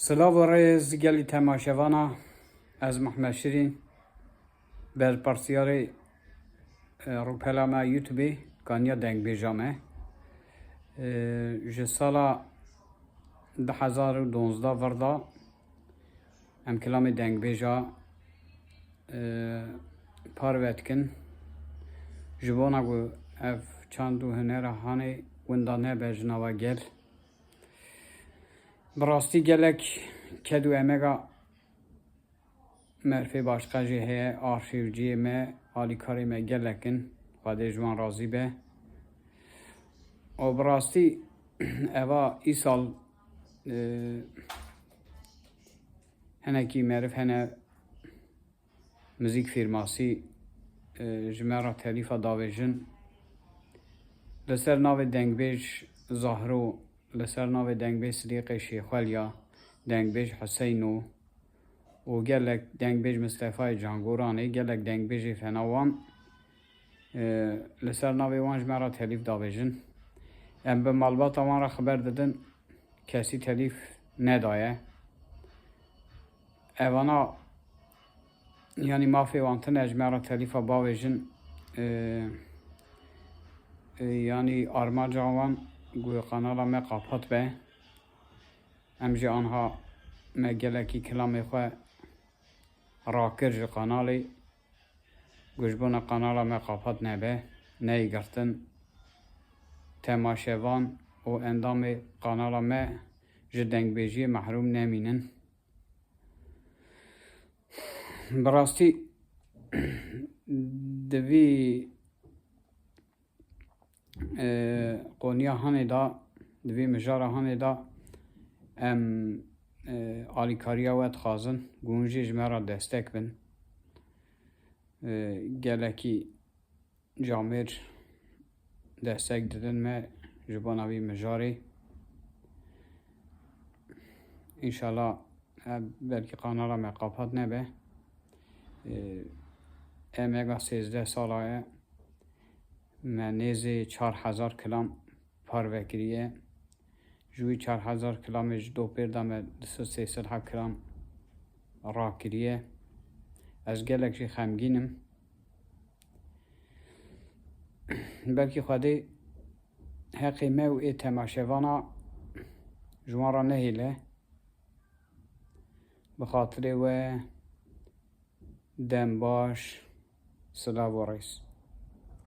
سلاو ریز گلی تماشاوانا از محمد شیرین بر پرسیاری روپلامه یوتیوبی کانیا دنگ بیجامه جه سالا 2012 وردا ام کلام دنگ بیجا پاروتکن جبونا گو اف چاندو هنر هانی وندانه بجناوا گل براستی گلک کدو امگا مرفی باشقاجی هی آرشیوجی me آلیکاری me گلکن خواهده جوان رازی به و براستی اوا ای سال هنکی معرف هنه موزیک فیرماسی جمعه تلیفا داویجن لسر ناو دنگ بیج زهرو لسر ناو دنگ بیج صدیق شیخولیا دنگ بیج حسینو و گلک دنگ بیج مصطفی جانگورانی گلک دنگ بیج فناوان لسر ناو وان جمعه تلیف داویجن ام به مالبات وان را خبر دادن کسی تلیف ندایه اوانا yani mafya vantın ecmara telifa bavejin yani armacavan guy kanala me kapat be emji anha me geleki kilame xwe rakir ji kanali gujbuna kanala me kapat nebe neyi girtin temaşevan o endamı kanala me ji dengbêjiyê mahrum nemînin. براستی دوی قونیا هنی دا دوی مجارا هنی دا ام آلیکاریا وید خازن گونجی جمعه دستک بن گلکی جامر دستک دادن ما جبانوی مجاری انشالله بلکی قانالا مقاپات نبه امگا 13 ساله منیزی 4000 کلام پاروکریه جوی 4000 کلامش دو پیردم 300 کلام راکریه از گلک جی خمگینم بلکی خواهده حقی مو ای تماشوانا جوان را نهیله بخاطر و دم باش سلاو ریس